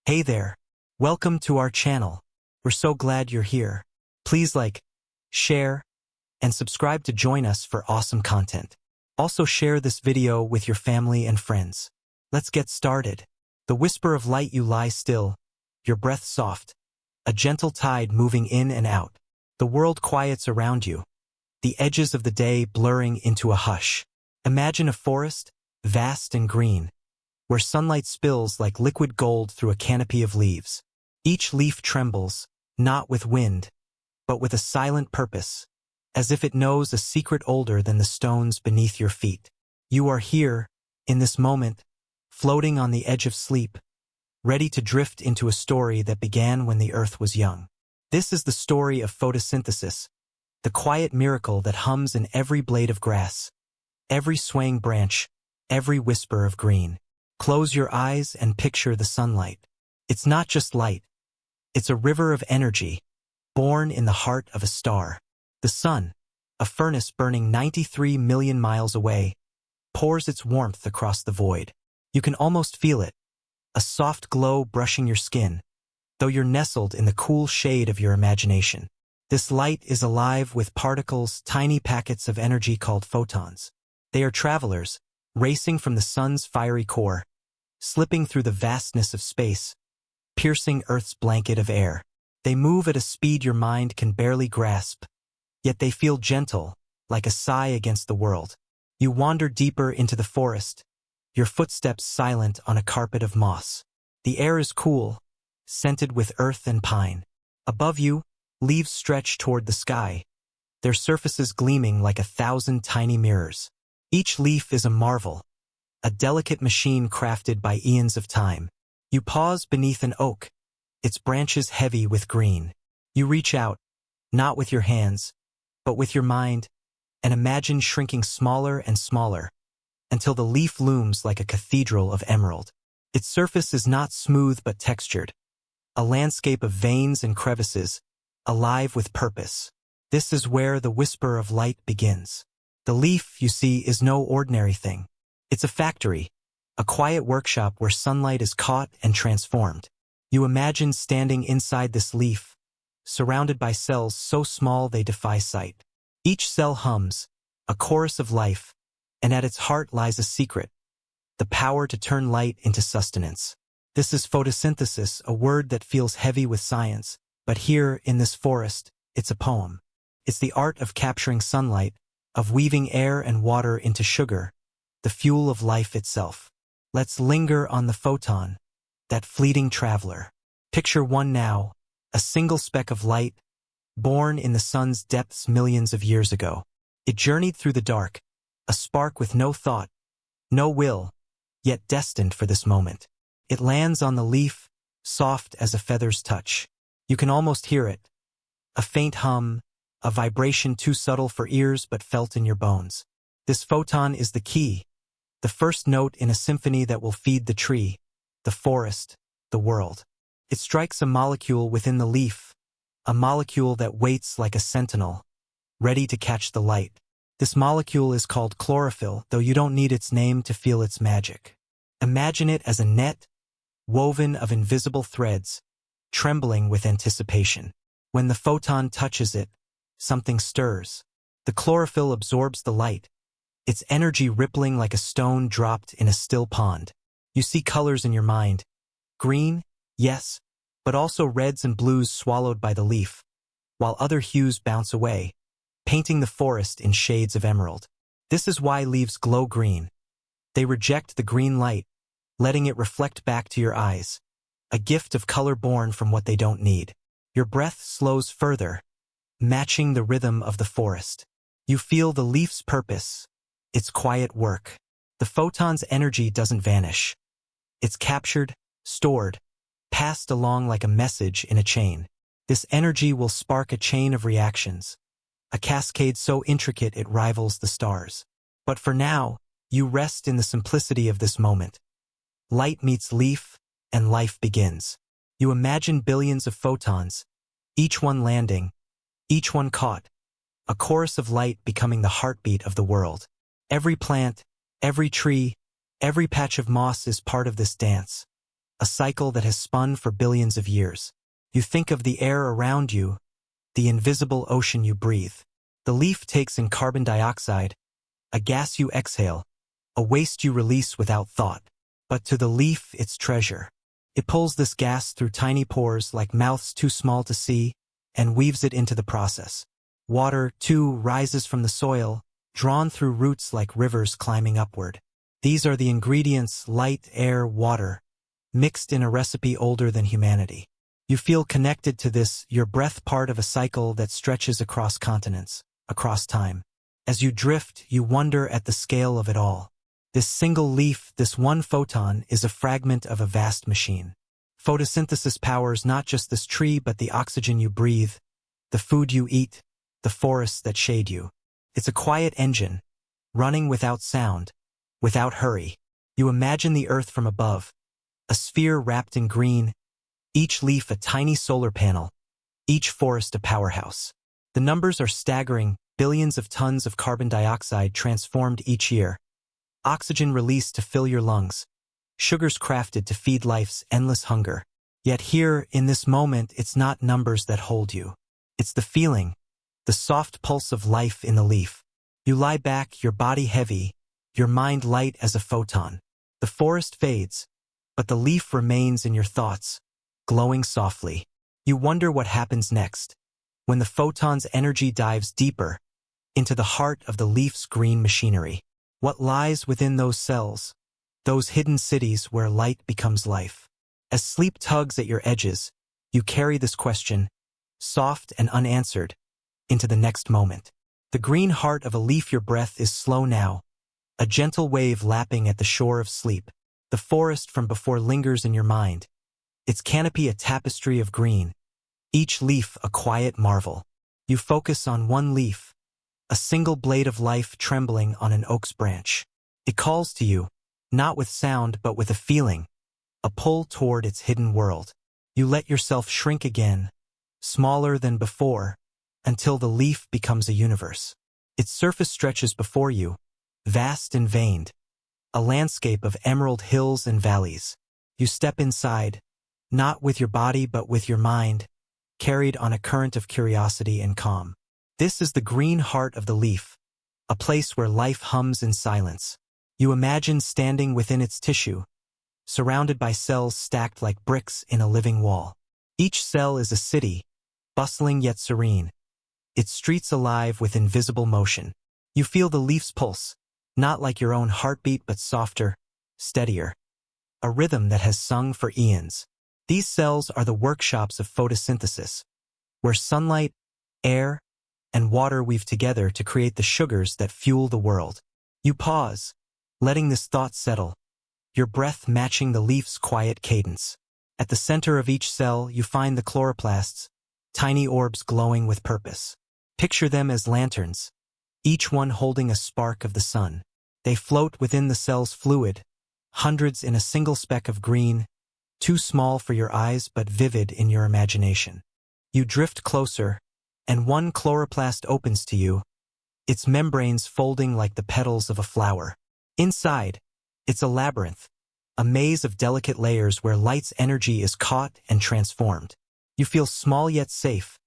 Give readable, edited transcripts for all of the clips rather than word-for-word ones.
Hey there. Welcome to our channel. We're so glad you're here. Please like, share, and subscribe to join us for awesome content. Also share this video with your family and friends. Let's get started. The whisper of light, you lie still, your breath soft, a gentle tide moving in and out. The world quiets around you, the edges of the day blurring into a hush. Imagine a forest, vast and green, where sunlight spills like liquid gold through a canopy of leaves. Each leaf trembles, not with wind, but with a silent purpose, as if it knows a secret older than the stones beneath your feet. You are here, in this moment, floating on the edge of sleep, ready to drift into a story that began when the earth was young. This is the story of photosynthesis, the quiet miracle that hums in every blade of grass, every swaying branch, every whisper of green. Close your eyes and picture the sunlight. It's not just light. It's a river of energy, born in the heart of a star. The sun, a furnace burning 93 million miles away, pours its warmth across the void. You can almost feel it, a soft glow brushing your skin, though you're nestled in the cool shade of your imagination. This light is alive with particles, tiny packets of energy called photons. They are travelers, racing from the sun's fiery core, slipping through the vastness of space, piercing Earth's blanket of air. They move at a speed your mind can barely grasp, yet they feel gentle, like a sigh against the world. You wander deeper into the forest, your footsteps silent on a carpet of moss. The air is cool, scented with earth and pine. Above you, leaves stretch toward the sky, their surfaces gleaming like 1,000 tiny mirrors. Each leaf is a marvel, a delicate machine crafted by eons of time. You pause beneath an oak, its branches heavy with green. You reach out, not with your hands, but with your mind, and imagine shrinking smaller and smaller, until the leaf looms like a cathedral of emerald. Its surface is not smooth but textured, a landscape of veins and crevices, alive with purpose. This is where the whisper of light begins. The leaf, you see, is no ordinary thing. It's a factory, a quiet workshop where sunlight is caught and transformed. You imagine standing inside this leaf, surrounded by cells so small they defy sight. Each cell hums, a chorus of life, and at its heart lies a secret, the power to turn light into sustenance. This is photosynthesis, a word that feels heavy with science, but here, in this forest, it's a poem. It's the art of capturing sunlight, of weaving air and water into sugar, the fuel of life itself. Let's linger on the photon, that fleeting traveler. Picture one now, a single speck of light, born in the sun's depths millions of years ago. It journeyed through the dark, a spark with no thought, no will, yet destined for this moment. It lands on the leaf, soft as a feather's touch. You can almost hear it, a faint hum, a vibration too subtle for ears but felt in your bones. This photon is the key, the first note in a symphony that will feed the tree, the forest, the world. It strikes a molecule within the leaf, a molecule that waits like a sentinel, ready to catch the light. This molecule is called chlorophyll, though you don't need its name to feel its magic. Imagine it as a net, woven of invisible threads, trembling with anticipation. When the photon touches it, something stirs. The chlorophyll absorbs the light, its energy rippling like a stone dropped in a still pond. You see colors in your mind. Green, yes, but also reds and blues swallowed by the leaf, while other hues bounce away, painting the forest in shades of emerald. This is why leaves glow green. They reject the green light, letting it reflect back to your eyes, a gift of color born from what they don't need. Your breath slows further, matching the rhythm of the forest. You feel the leaf's purpose, its quiet work. The photon's energy doesn't vanish. It's captured, stored, passed along like a message in a chain. This energy will spark a chain of reactions, a cascade so intricate it rivals the stars. But for now, you rest in the simplicity of this moment. Light meets leaf, and life begins. You imagine billions of photons, each one landing, each one caught, a chorus of light becoming the heartbeat of the world. Every plant, every tree, every patch of moss is part of this dance, a cycle that has spun for billions of years. You think of the air around you, the invisible ocean you breathe. The leaf takes in carbon dioxide, a gas you exhale, a waste you release without thought. But to the leaf, it's treasure. It pulls this gas through tiny pores like mouths too small to see and weaves it into the process. Water, too, rises from the soil, drawn through roots like rivers climbing upward. These are the ingredients: light, air, water, mixed in a recipe older than humanity. You feel connected to this, your breath, part of a cycle that stretches across continents, across time. As you drift, you wonder at the scale of it all. This single leaf, this one photon, is a fragment of a vast machine. Photosynthesis powers not just this tree but the oxygen you breathe, the food you eat, the forests that shade you. It's a quiet engine, running without sound, without hurry. You imagine the earth from above, a sphere wrapped in green, each leaf a tiny solar panel, each forest a powerhouse. The numbers are staggering: billions of tons of carbon dioxide transformed each year, oxygen released to fill your lungs, sugars crafted to feed life's endless hunger. Yet here, in this moment, it's not numbers that hold you. It's the feeling, the soft pulse of life in the leaf. You lie back, your body heavy, your mind light as a photon. The forest fades, but the leaf remains in your thoughts, glowing softly. You wonder what happens next, when the photon's energy dives deeper into the heart of the leaf's green machinery. What lies within those cells, those hidden cities where light becomes life? As sleep tugs at your edges, you carry this question, soft and unanswered, into the next moment. The green heart of a leaf. Your breath is slow now, a gentle wave lapping at the shore of sleep. The forest from before lingers in your mind, its canopy a tapestry of green, each leaf a quiet marvel. You focus on one leaf, a single blade of life trembling on an oak's branch. It calls to you, not with sound but with a feeling, a pull toward its hidden world. You let yourself shrink again, smaller than before, until the leaf becomes a universe. Its surface stretches before you, vast and veined, a landscape of emerald hills and valleys. You step inside, not with your body but with your mind, carried on a current of curiosity and calm. This is the green heart of the leaf, a place where life hums in silence. You imagine standing within its tissue, surrounded by cells stacked like bricks in a living wall. Each cell is a city, bustling yet serene, its streets alive with invisible motion. You feel the leaf's pulse, not like your own heartbeat but softer, steadier, a rhythm that has sung for eons. These cells are the workshops of photosynthesis, where sunlight, air, and water weave together to create the sugars that fuel the world. You pause, letting this thought settle, your breath matching the leaf's quiet cadence. At the center of each cell, you find the chloroplasts, tiny orbs glowing with purpose. Picture them as lanterns, each one holding a spark of the sun. They float within the cell's fluid, hundreds in a single speck of green, too small for your eyes but vivid in your imagination. You drift closer, and one chloroplast opens to you, its membranes folding like the petals of a flower. Inside, it's a labyrinth, a maze of delicate layers where light's energy is caught and transformed. You feel small yet safe,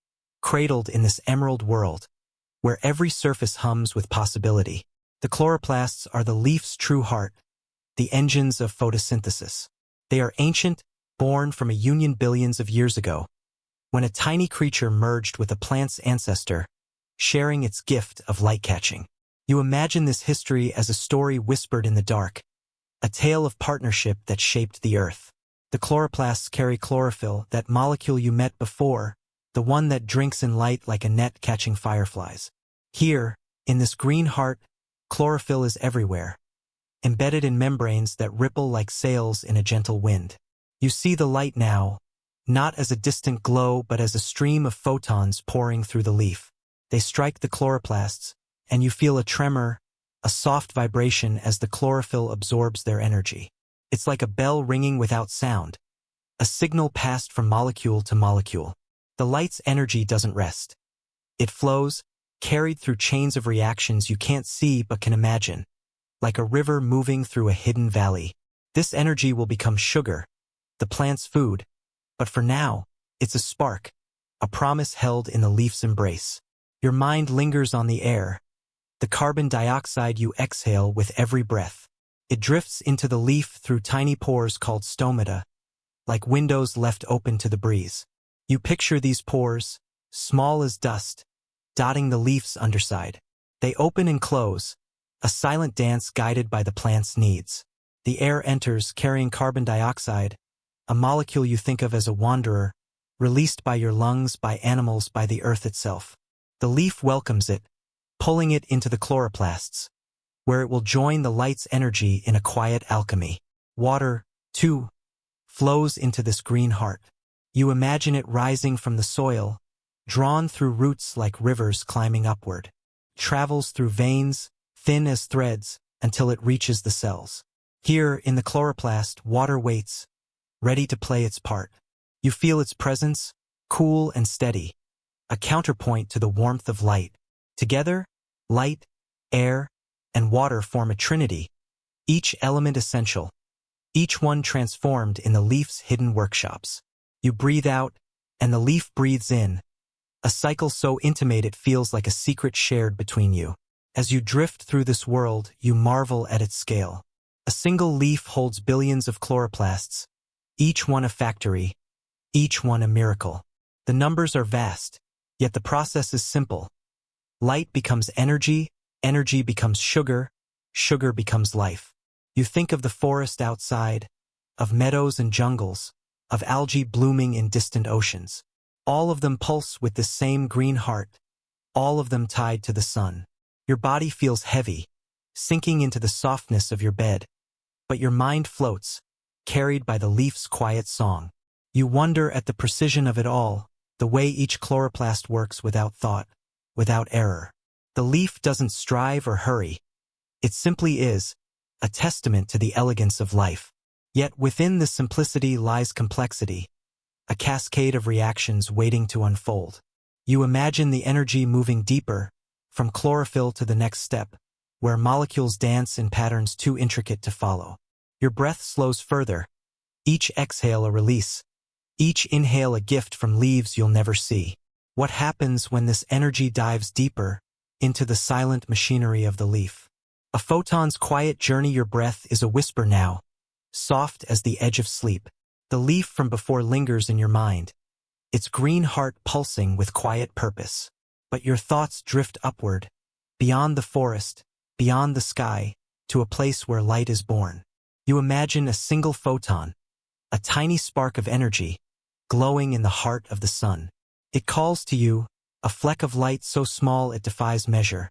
cradled in this emerald world, where every surface hums with possibility. The chloroplasts are the leaf's true heart, the engines of photosynthesis. They are ancient, born from a union billions of years ago, when a tiny creature merged with a plant's ancestor, sharing its gift of light-catching. You imagine this history as a story whispered in the dark, a tale of partnership that shaped the earth. The chloroplasts carry chlorophyll, that molecule you met before, the one that drinks in light like a net catching fireflies. Here, in this green heart, chlorophyll is everywhere, embedded in membranes that ripple like sails in a gentle wind. You see the light now, not as a distant glow but as a stream of photons pouring through the leaf. They strike the chloroplasts, and you feel a tremor, a soft vibration as the chlorophyll absorbs their energy. It's like a bell ringing without sound, a signal passed from molecule to molecule. The light's energy doesn't rest. It flows, carried through chains of reactions you can't see but can imagine, like a river moving through a hidden valley. This energy will become sugar, the plant's food, but for now, it's a spark, a promise held in the leaf's embrace. Your mind lingers on the air, the carbon dioxide you exhale with every breath. It drifts into the leaf through tiny pores called stomata, like windows left open to the breeze. You picture these pores, small as dust, dotting the leaf's underside. They open and close, a silent dance guided by the plant's needs. The air enters carrying carbon dioxide, a molecule you think of as a wanderer, released by your lungs, by animals, by the earth itself. The leaf welcomes it, pulling it into the chloroplasts, where it will join the light's energy in a quiet alchemy. Water, too, flows into this green heart. You imagine it rising from the soil, drawn through roots like rivers climbing upward, travels through veins, thin as threads, until it reaches the cells. Here, in the chloroplast, water waits, ready to play its part. You feel its presence, cool and steady, a counterpoint to the warmth of light. Together, light, air, and water form a trinity, each element essential, each one transformed in the leaf's hidden workshops. You breathe out, and the leaf breathes in, a cycle so intimate it feels like a secret shared between you. As you drift through this world, you marvel at its scale. A single leaf holds billions of chloroplasts, each one a factory, each one a miracle. The numbers are vast, yet the process is simple. Light becomes energy, energy becomes sugar, sugar becomes life. You think of the forest outside, of meadows and jungles, of algae blooming in distant oceans. All of them pulse with the same green heart, all of them tied to the sun. Your body feels heavy, sinking into the softness of your bed, but your mind floats, carried by the leaf's quiet song. You wonder at the precision of it all, the way each chloroplast works without thought, without error. The leaf doesn't strive or hurry. It simply is, a testament to the elegance of life. Yet within this simplicity lies complexity, a cascade of reactions waiting to unfold. You imagine the energy moving deeper, from chlorophyll to the next step, where molecules dance in patterns too intricate to follow. Your breath slows further, each exhale a release, each inhale a gift from leaves you'll never see. What happens when this energy dives deeper into the silent machinery of the leaf? A photon's quiet journey. Your breath is a whisper now, soft as the edge of sleep. The leaf from before lingers in your mind, its green heart pulsing with quiet purpose. But your thoughts drift upward, beyond the forest, beyond the sky, to a place where light is born. You imagine a single photon, a tiny spark of energy, glowing in the heart of the sun. It calls to you, a fleck of light so small it defies measure.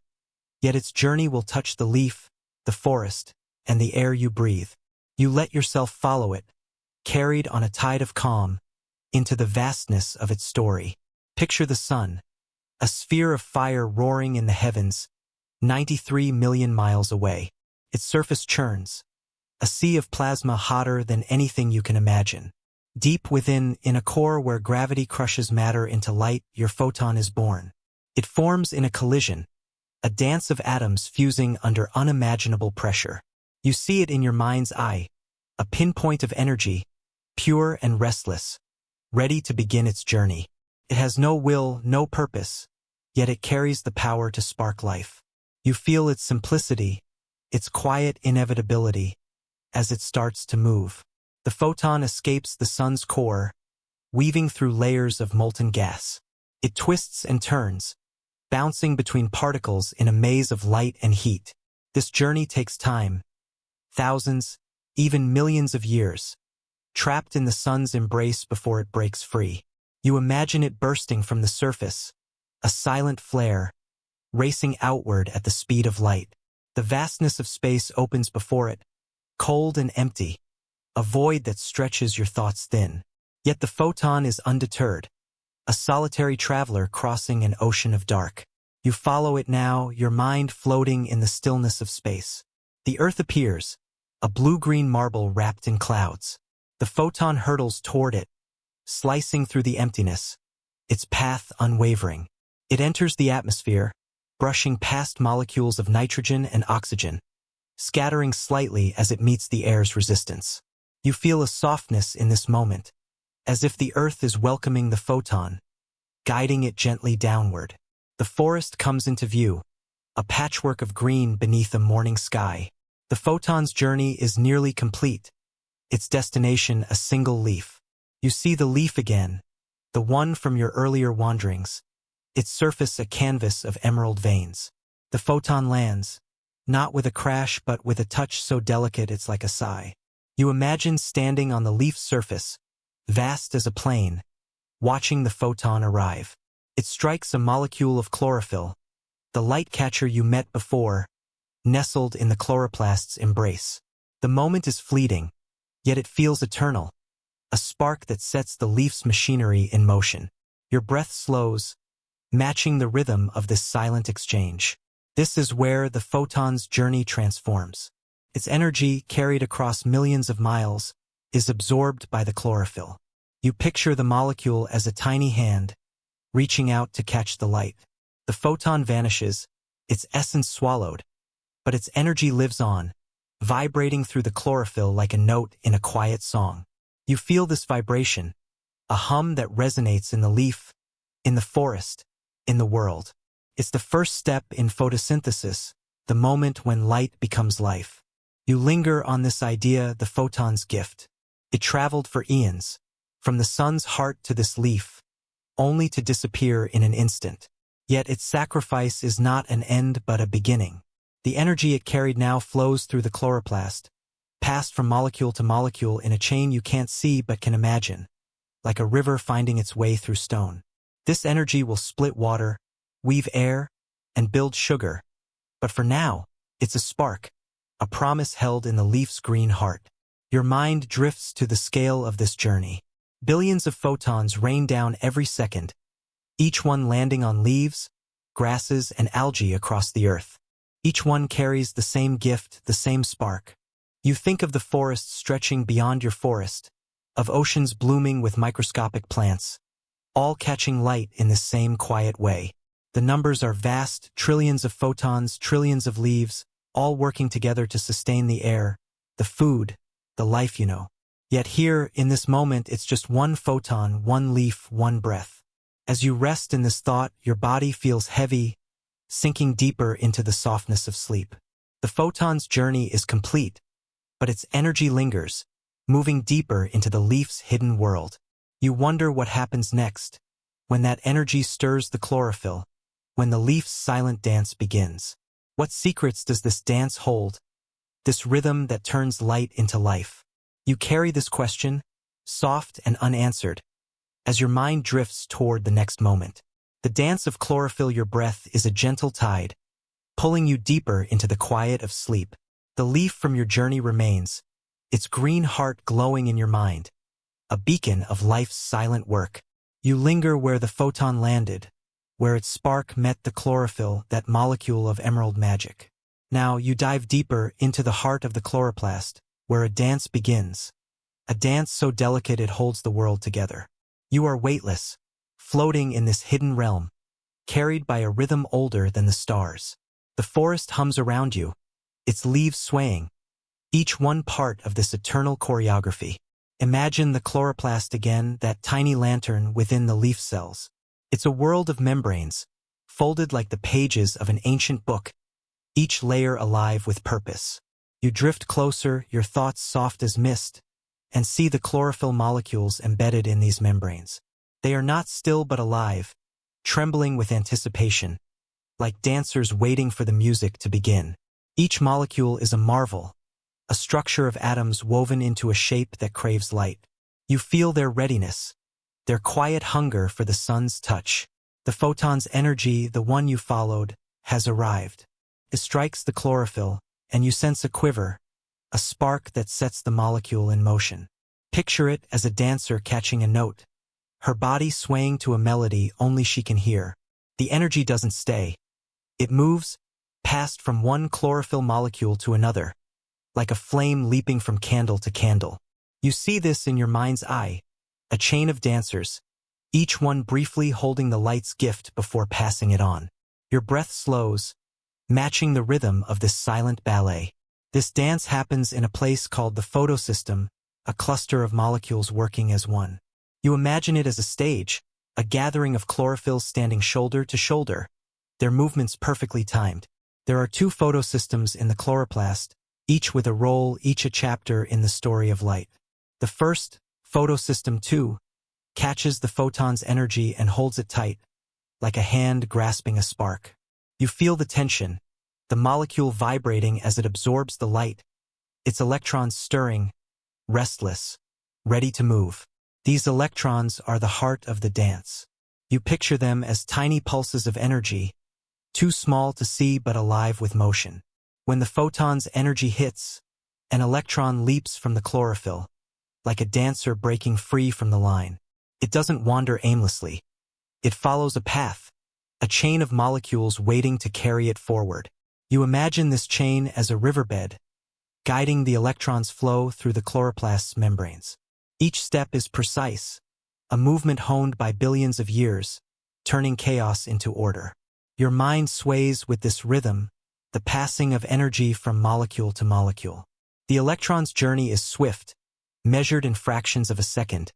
Yet its journey will touch the leaf, the forest, and the air you breathe. You let yourself follow it, carried on a tide of calm, into the vastness of its story. Picture the sun, a sphere of fire roaring in the heavens, 93 million miles away. Its surface churns, a sea of plasma hotter than anything you can imagine. Deep within, in a core where gravity crushes matter into light, your photon is born. It forms in a collision, a dance of atoms fusing under unimaginable pressure. You see it in your mind's eye, a pinpoint of energy, pure and restless, ready to begin its journey. It has no will, no purpose, yet it carries the power to spark life. You feel its simplicity, its quiet inevitability, as it starts to move. The photon escapes the sun's core, weaving through layers of molten gas. It twists and turns, bouncing between particles in a maze of light and heat. This journey takes time, thousands, even millions of years, trapped in the sun's embrace before it breaks free. You imagine it bursting from the surface, a silent flare, racing outward at the speed of light. The vastness of space opens before it, cold and empty, a void that stretches your thoughts thin. Yet the photon is undeterred, a solitary traveler crossing an ocean of dark. You follow it now, your mind floating in the stillness of space. The Earth appears, a blue-green marble wrapped in clouds. The photon hurtles toward it, slicing through the emptiness, its path unwavering. It enters the atmosphere, brushing past molecules of nitrogen and oxygen, scattering slightly as it meets the air's resistance. You feel a softness in this moment, as if the earth is welcoming the photon, guiding it gently downward. The forest comes into view, a patchwork of green beneath a morning sky. The photon's journey is nearly complete, its destination a single leaf. You see the leaf again, the one from your earlier wanderings, its surface a canvas of emerald veins. The photon lands, not with a crash but with a touch so delicate it's like a sigh. You imagine standing on the leaf's surface, vast as a plain, watching the photon arrive. It strikes a molecule of chlorophyll, the light catcher you met before, nestled in the chloroplast's embrace. The moment is fleeting, yet it feels eternal, a spark that sets the leaf's machinery in motion. Your breath slows, matching the rhythm of this silent exchange. This is where the photon's journey transforms. Its energy, carried across millions of miles, is absorbed by the chlorophyll. You picture the molecule as a tiny hand, reaching out to catch the light. The photon vanishes, its essence swallowed, but its energy lives on, vibrating through the chlorophyll like a note in a quiet song. You feel this vibration, a hum that resonates in the leaf, in the forest, in the world. It's the first step in photosynthesis, the moment when light becomes life. You linger on this idea, the photon's gift. It traveled for eons, from the sun's heart to this leaf, only to disappear in an instant. Yet its sacrifice is not an end but a beginning. The energy it carried now flows through the chloroplast, passed from molecule to molecule in a chain you can't see but can imagine, like a river finding its way through stone. This energy will split water, weave air, and build sugar. But for now, it's a spark, a promise held in the leaf's green heart. Your mind drifts to the scale of this journey. Billions of photons rain down every second, each one landing on leaves, grasses, and algae across the earth. Each one carries the same gift, the same spark. You think of the forest stretching beyond your forest, of oceans blooming with microscopic plants, all catching light in the same quiet way. The numbers are vast, trillions of photons, trillions of leaves, all working together to sustain the air, the food, the life you know. Yet here, in this moment, it's just one photon, one leaf, one breath. As you rest in this thought, your body feels heavy, sinking deeper into the softness of sleep. The photon's journey is complete, but its energy lingers, moving deeper into the leaf's hidden world. You wonder what happens next, when that energy stirs the chlorophyll, when the leaf's silent dance begins. What secrets does this dance hold, this rhythm that turns light into life? You carry this question, soft and unanswered, as your mind drifts toward the next moment. The dance of chlorophyll, your breath, is a gentle tide, pulling you deeper into the quiet of sleep. The leaf from your journey remains, its green heart glowing in your mind, a beacon of life's silent work. You linger where the photon landed, where its spark met the chlorophyll, that molecule of emerald magic. Now you dive deeper into the heart of the chloroplast, where a dance begins, a dance so delicate it holds the world together. You are weightless, floating in this hidden realm, carried by a rhythm older than the stars. The forest hums around you, its leaves swaying, each one part of this eternal choreography. Imagine the chloroplast again, that tiny lantern within the leaf cells. It's a world of membranes, folded like the pages of an ancient book, each layer alive with purpose. You drift closer, your thoughts soft as mist, and see the chlorophyll molecules embedded in these membranes. They are not still but alive, trembling with anticipation, like dancers waiting for the music to begin. Each molecule is a marvel, a structure of atoms woven into a shape that craves light. You feel their readiness, their quiet hunger for the sun's touch. The photon's energy, the one you followed, has arrived. It strikes the chlorophyll, and you sense a quiver, a spark that sets the molecule in motion. Picture it as a dancer catching a note, her body swaying to a melody only she can hear. The energy doesn't stay. It moves, passed from one chlorophyll molecule to another, like a flame leaping from candle to candle. You see this in your mind's eye, a chain of dancers, each one briefly holding the light's gift before passing it on. Your breath slows, matching the rhythm of this silent ballet. This dance happens in a place called the photosystem, a cluster of molecules working as one. You imagine it as a stage, a gathering of chlorophyll standing shoulder to shoulder, their movements perfectly timed. There are two photosystems in the chloroplast, each with a role, each a chapter in the story of light. The first, photosystem 2, catches the photon's energy and holds it tight, like a hand grasping a spark. You feel the tension, the molecule vibrating as it absorbs the light, its electrons stirring, restless, ready to move. These electrons are the heart of the dance. You picture them as tiny pulses of energy, too small to see but alive with motion. When the photon's energy hits, an electron leaps from the chlorophyll, like a dancer breaking free from the line. It doesn't wander aimlessly. It follows a path, a chain of molecules waiting to carry it forward. You imagine this chain as a riverbed, guiding the electrons' flow through the chloroplast's membranes. Each step is precise, a movement honed by billions of years, turning chaos into order. Your mind sways with this rhythm, the passing of energy from molecule to molecule. The electron's journey is swift, measured in fractions of a second,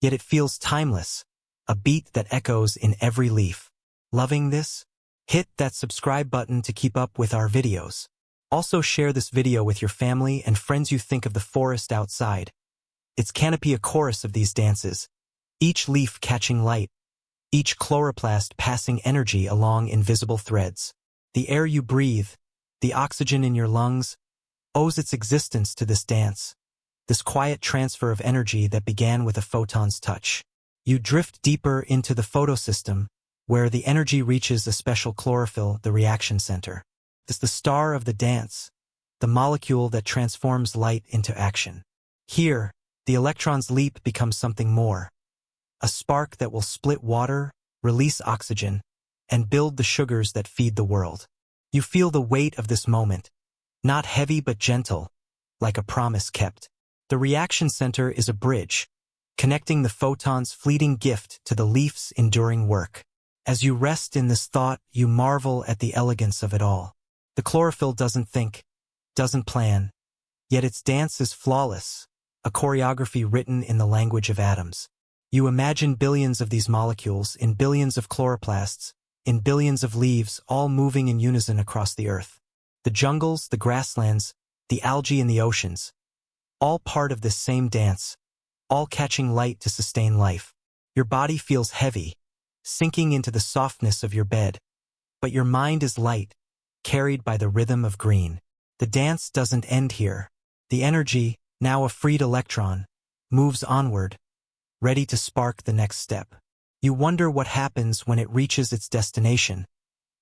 yet it feels timeless, a beat that echoes in every leaf. Loving this? Hit that subscribe button to keep up with our videos. Also share this video with your family and friends. You think of the forest outside, its canopy a chorus of these dances, each leaf catching light, each chloroplast passing energy along invisible threads. The air you breathe, the oxygen in your lungs, owes its existence to this dance, this quiet transfer of energy that began with a photon's touch. You drift deeper into the photosystem, where the energy reaches a special chlorophyll, the reaction center. It's the star of the dance, the molecule that transforms light into action. Here, the electron's leap becomes something more, a spark that will split water, release oxygen, and build the sugars that feed the world. You feel the weight of this moment, not heavy but gentle, like a promise kept. The reaction center is a bridge, connecting the photon's fleeting gift to the leaf's enduring work. As you rest in this thought, you marvel at the elegance of it all. The chlorophyll doesn't think, doesn't plan, yet its dance is flawless, a choreography written in the language of atoms. You imagine billions of these molecules in billions of chloroplasts, in billions of leaves, all moving in unison across the earth. The jungles, the grasslands, the algae in the oceans, all part of this same dance, all catching light to sustain life. Your body feels heavy, sinking into the softness of your bed, but your mind is light, carried by the rhythm of green. The dance doesn't end here. The energy, now a freed electron, moves onward, ready to spark the next step. You wonder what happens when it reaches its destination,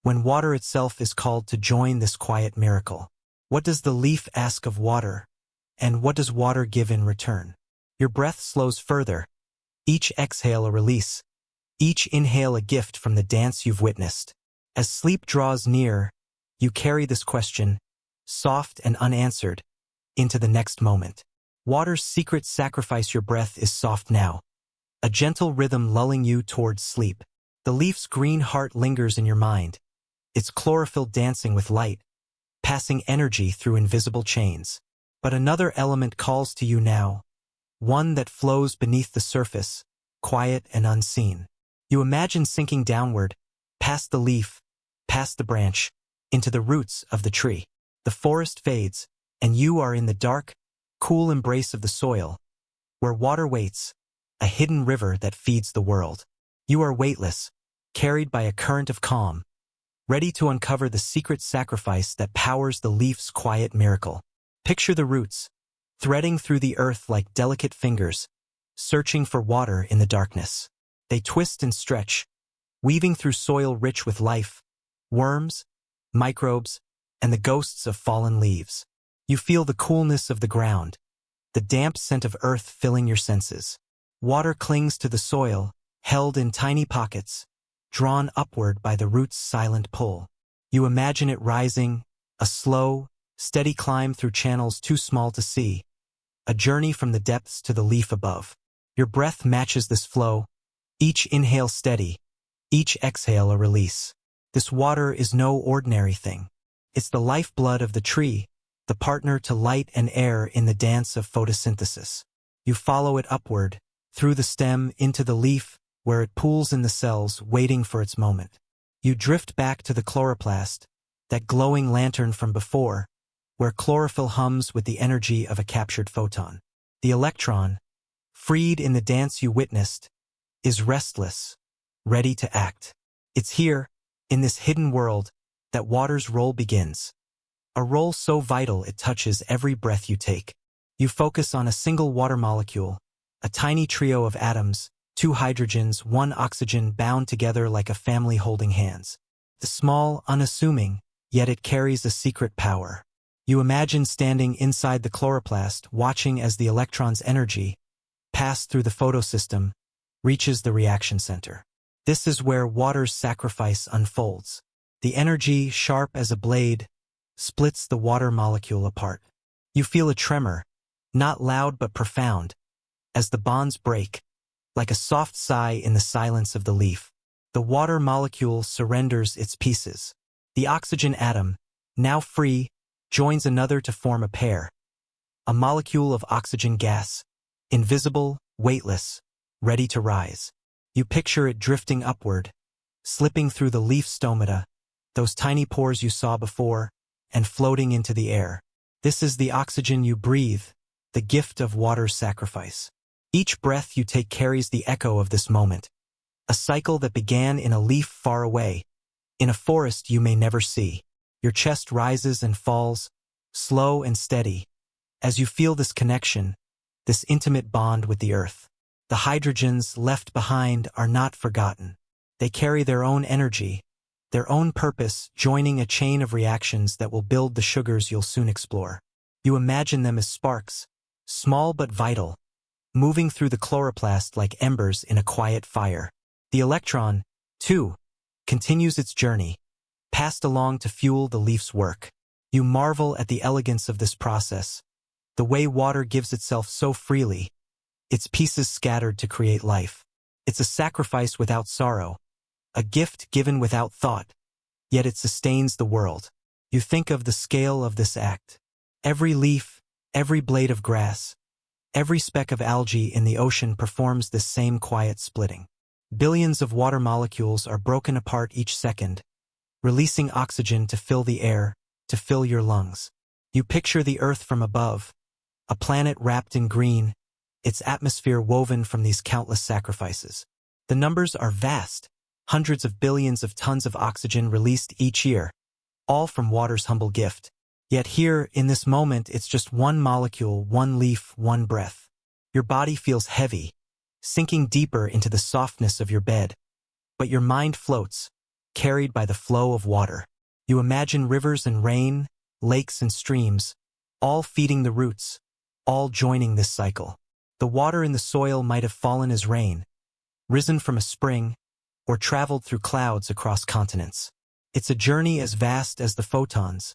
when water itself is called to join this quiet miracle. What does the leaf ask of water, and what does water give in return? Your breath slows further, each exhale a release, each inhale a gift from the dance you've witnessed. As sleep draws near, you carry this question, soft and unanswered, into the next moment. Water's secret sacrifice. Your breath is soft now, a gentle rhythm lulling you towards sleep. The leaf's green heart lingers in your mind, its chlorophyll dancing with light, passing energy through invisible chains. But another element calls to you now, one that flows beneath the surface, quiet and unseen. You imagine sinking downward, past the leaf, past the branch, into the roots of the tree. The forest fades, and you are in the dark, cool embrace of the soil, where water waits, a hidden river that feeds the world. You are weightless, carried by a current of calm, ready to uncover the secret sacrifice that powers the leaf's quiet miracle. Picture the roots, threading through the earth like delicate fingers, searching for water in the darkness. They twist and stretch, weaving through soil rich with life, worms, microbes, and the ghosts of fallen leaves. You feel the coolness of the ground, the damp scent of earth filling your senses. Water clings to the soil, held in tiny pockets, drawn upward by the roots' silent pull. You imagine it rising, a slow, steady climb through channels too small to see, a journey from the depths to the leaf above. Your breath matches this flow, each inhale steady, each exhale a release. This water is no ordinary thing. It's the lifeblood of the tree, the partner to light and air in the dance of photosynthesis. You follow it upward, through the stem into the leaf, where it pools in the cells, waiting for its moment. You drift back to the chloroplast, that glowing lantern from before, where chlorophyll hums with the energy of a captured photon. The electron, freed in the dance you witnessed, is restless, ready to act. It's here, in this hidden world, that water's role begins. A role so vital it touches every breath you take. You focus on a single water molecule, a tiny trio of atoms, 2 hydrogens, 1 oxygen bound together like a family holding hands. The small, unassuming, yet it carries a secret power. You imagine standing inside the chloroplast, watching as the electron's energy, passed through the photosystem, reaches the reaction center. This is where water's sacrifice unfolds. The energy, sharp as a blade, splits the water molecule apart. You feel a tremor, not loud but profound, as the bonds break, like a soft sigh in the silence of the leaf. The water molecule surrenders its pieces. The oxygen atom, now free, joins another to form a pair. A molecule of oxygen gas, invisible, weightless, ready to rise. You picture it drifting upward, slipping through the leaf stomata, those tiny pores you saw before, and floating into the air. This is the oxygen you breathe, the gift of water's sacrifice. Each breath you take carries the echo of this moment, a cycle that began in a leaf far away, in a forest you may never see. Your chest rises and falls, slow and steady, as you feel this connection, this intimate bond with the earth. The hydrogens left behind are not forgotten. They carry their own energy, their own purpose, joining a chain of reactions that will build the sugars you'll soon explore. You imagine them as sparks, small but vital, moving through the chloroplast like embers in a quiet fire. The electron, too, continues its journey, passed along to fuel the leaf's work. You marvel at the elegance of this process, the way water gives itself so freely, its pieces scattered to create life. It's a sacrifice without sorrow, a gift given without thought, yet it sustains the world. You think of the scale of this act. Every leaf, every blade of grass, every speck of algae in the ocean performs this same quiet splitting. Billions of water molecules are broken apart each second, releasing oxygen to fill the air, to fill your lungs. You picture the Earth from above, a planet wrapped in green, its atmosphere woven from these countless sacrifices. The numbers are vast, hundreds of billions of tons of oxygen released each year, all from water's humble gift. Yet here, in this moment, it's just one molecule, one leaf, one breath. Your body feels heavy, sinking deeper into the softness of your bed. But your mind floats, carried by the flow of water. You imagine rivers and rain, lakes and streams, all feeding the roots, all joining this cycle. The water in the soil might have fallen as rain, risen from a spring, or traveled through clouds across continents. It's a journey as vast as the photons,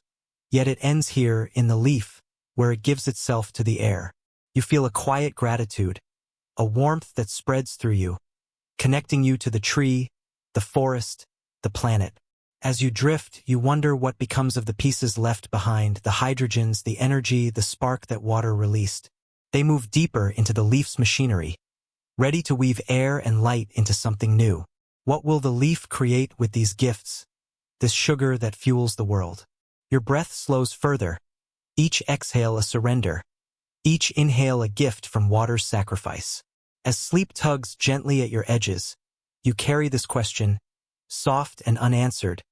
yet it ends here in the leaf, where it gives itself to the air. You feel a quiet gratitude, a warmth that spreads through you, connecting you to the tree, the forest, the planet. As you drift, you wonder what becomes of the pieces left behind, the hydrogens, the energy, the spark that water released. They move deeper into the leaf's machinery, ready to weave air and light into something new. What will the leaf create with these gifts, this sugar that fuels the world? Your breath slows further, each exhale a surrender, each inhale a gift from water's sacrifice. As sleep tugs gently at your edges, you carry this question, soft and unanswered,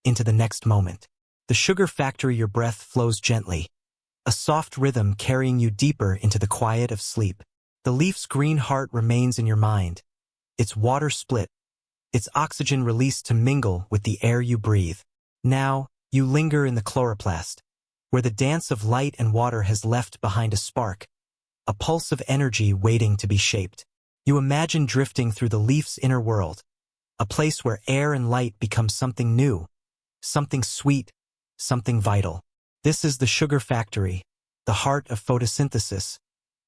into the next moment. The sugar factory, your breath flows gently, a soft rhythm carrying you deeper into the quiet of sleep. The leaf's green heart remains in your mind, its water split, its oxygen released to mingle with the air you breathe. Now, you linger in the chloroplast, where the dance of light and water has left behind a spark, a pulse of energy waiting to be shaped. You imagine drifting through the leaf's inner world, a place where air and light become something new, something sweet, something vital. This is the sugar factory, the heart of photosynthesis,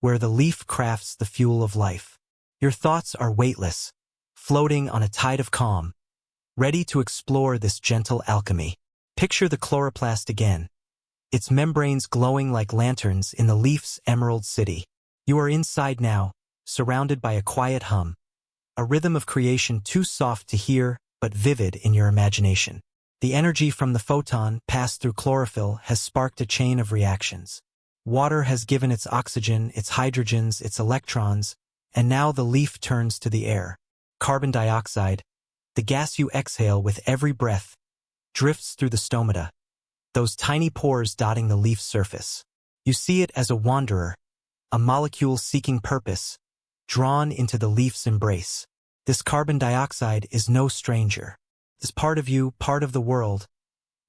where the leaf crafts the fuel of life. Your thoughts are weightless, floating on a tide of calm, ready to explore this gentle alchemy. Picture the chloroplast again, its membranes glowing like lanterns in the leaf's emerald city. You are inside now, surrounded by a quiet hum, a rhythm of creation too soft to hear, but vivid in your imagination. The energy from the photon passed through chlorophyll has sparked a chain of reactions. Water has given its oxygen, its hydrogens, its electrons, and now the leaf turns to the air. Carbon dioxide, the gas you exhale with every breath, drifts through the stomata, those tiny pores dotting the leaf's surface. You see it as a wanderer, a molecule seeking purpose, drawn into the leaf's embrace. This carbon dioxide is no stranger. It's part of you, part of the world,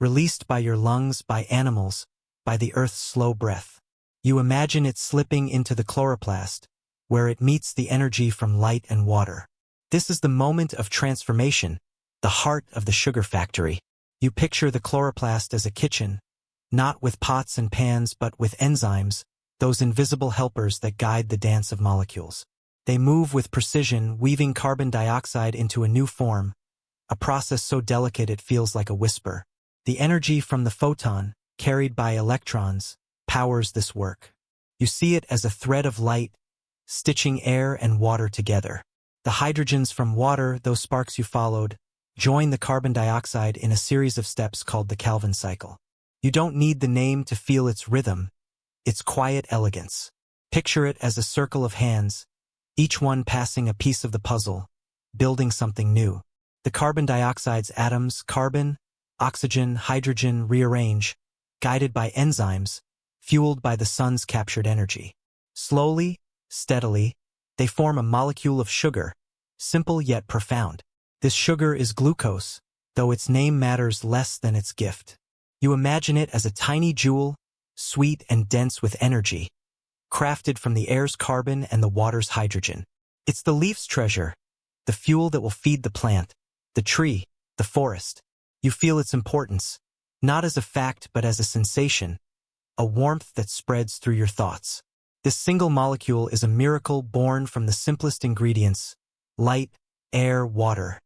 released by your lungs, by animals, by the earth's slow breath. You imagine it slipping into the chloroplast, where it meets the energy from light and water. This is the moment of transformation, the heart of the sugar factory. You picture the chloroplast as a kitchen, not with pots and pans but with enzymes, those invisible helpers that guide the dance of molecules. They move with precision, weaving carbon dioxide into a new form, a process so delicate it feels like a whisper. The energy from the photon, carried by electrons, powers this work. You see it as a thread of light, stitching air and water together. The hydrogens from water, those sparks you followed, join the carbon dioxide in a series of steps called the Calvin cycle. You don't need the name to feel its rhythm, its quiet elegance. Picture it as a circle of hands, each one passing a piece of the puzzle, building something new. The carbon dioxide's atoms, carbon, oxygen, hydrogen, rearrange, guided by enzymes, fueled by the sun's captured energy. Slowly, steadily, they form a molecule of sugar, simple yet profound. This sugar is glucose, though its name matters less than its gift. You imagine it as a tiny jewel, sweet and dense with energy, crafted from the air's carbon and the water's hydrogen. It's the leaf's treasure, the fuel that will feed the plant, the tree, the forest. You feel its importance, not as a fact but as a sensation, a warmth that spreads through your thoughts. This single molecule is a miracle born from the simplest ingredients, light, air, water.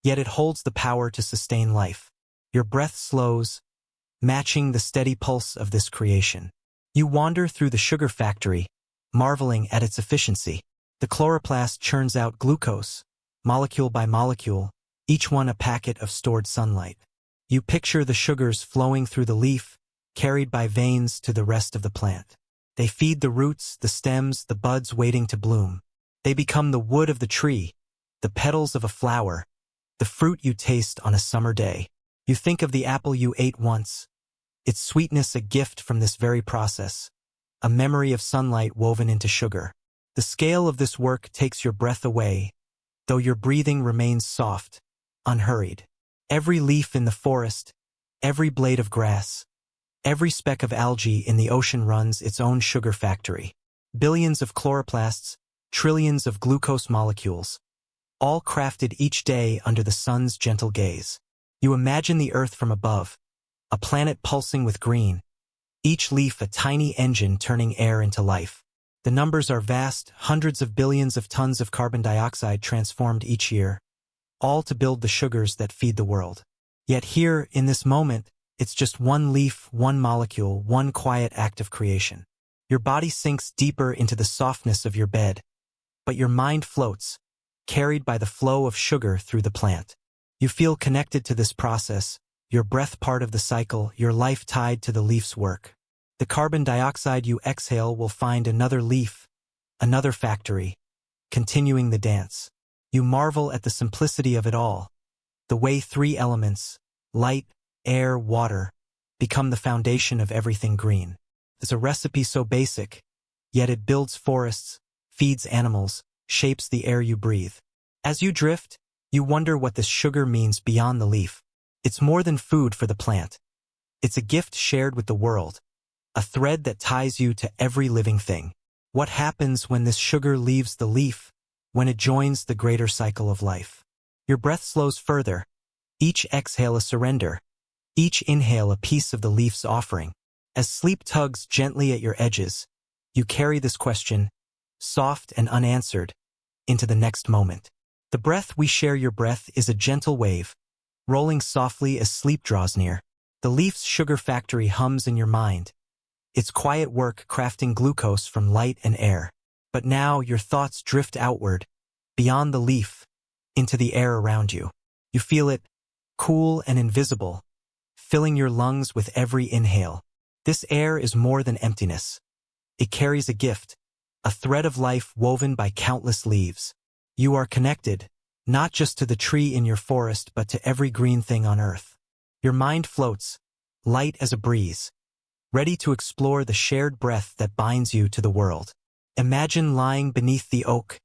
Yet it holds the power to sustain life. Your breath slows, matching the steady pulse of this creation. You wander through the sugar factory, marveling at its efficiency. The chloroplast churns out glucose, molecule by molecule, each one a packet of stored sunlight. You picture the sugars flowing through the leaf, carried by veins to the rest of the plant. They feed the roots, the stems, the buds waiting to bloom. They become the wood of the tree, the petals of a flower, the fruit you taste on a summer day. You think of the apple you ate once, its sweetness a gift from this very process, a memory of sunlight woven into sugar. The scale of this work takes your breath away, though your breathing remains soft, unhurried. Every leaf in the forest, every blade of grass, every speck of algae in the ocean runs its own sugar factory. Billions of chloroplasts, trillions of glucose molecules, all crafted each day under the sun's gentle gaze. You imagine the earth from above, a planet pulsing with green, each leaf a tiny engine turning air into life. The numbers are vast, hundreds of billions of tons of carbon dioxide transformed each year, all to build the sugars that feed the world. Yet here, in this moment, it's just one leaf, one molecule, one quiet act of creation. Your body sinks deeper into the softness of your bed, but your mind floats, carried by the flow of sugar through the plant. You feel connected to this process, your breath part of the cycle, your life tied to the leaf's work. The carbon dioxide you exhale will find another leaf, another factory, continuing the dance. You marvel at the simplicity of it all, the way three elements, light, air, water, become the foundation of everything green. It's a recipe so basic, yet it builds forests, feeds animals, shapes the air you breathe. As you drift, you wonder what this sugar means beyond the leaf. It's more than food for the plant. It's a gift shared with the world, a thread that ties you to every living thing. What happens when this sugar leaves the leaf, when it joins the greater cycle of life? Your breath slows further, each exhale a surrender, each inhale a piece of the leaf's offering. As sleep tugs gently at your edges, you carry this question, soft and unanswered, into the next moment. The breath we share, your breath, is a gentle wave, rolling softly as sleep draws near. The leaf's sugar factory hums in your mind, its quiet work crafting glucose from light and air. But now your thoughts drift outward, beyond the leaf, into the air around you. You feel it, cool and invisible, filling your lungs with every inhale. This air is more than emptiness. It carries a gift, a thread of life woven by countless leaves. You are connected, not just to the tree in your forest but to every green thing on earth. Your mind floats, light as a breeze, ready to explore the shared breath that binds you to the world. Imagine lying beneath the oak,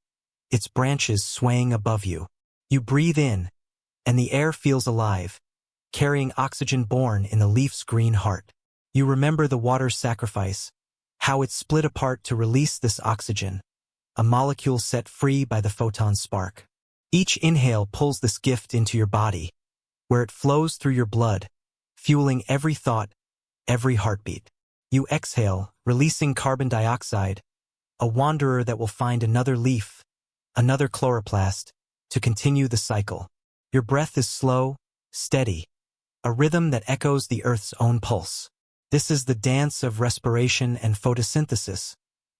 its branches swaying above you. You breathe in, and the air feels alive, carrying oxygen born in the leaf's green heart. You remember the water's sacrifice, how it split apart to release this oxygen, a molecule set free by the photon spark. Each inhale pulls this gift into your body, where it flows through your blood, fueling every thought, every heartbeat. You exhale, releasing carbon dioxide, a wanderer that will find another leaf, another chloroplast, to continue the cycle. Your breath is slow, steady, a rhythm that echoes the Earth's own pulse. This is the dance of respiration and photosynthesis,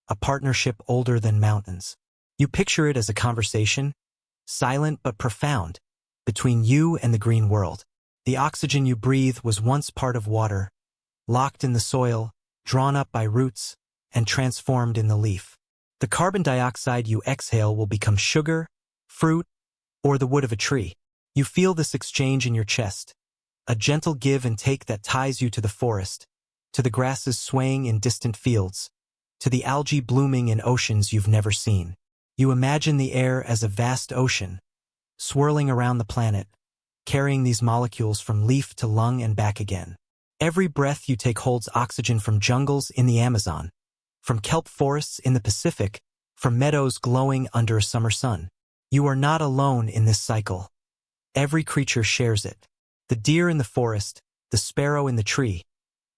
a partnership older than mountains. You picture it as a conversation, silent but profound, between you and the green world. The oxygen you breathe was once part of water, locked in the soil, drawn up by roots, and transformed in the leaf. The carbon dioxide you exhale will become sugar, fruit, or the wood of a tree. You feel this exchange in your chest, a gentle give and take that ties you to the forest, to the grasses swaying in distant fields, to the algae blooming in oceans you've never seen. You imagine the air as a vast ocean, swirling around the planet, carrying these molecules from leaf to lung and back again. Every breath you take holds oxygen from jungles in the Amazon, from kelp forests in the Pacific, from meadows glowing under a summer sun. You are not alone in this cycle. Every creature shares it. The deer in the forest, the sparrow in the tree,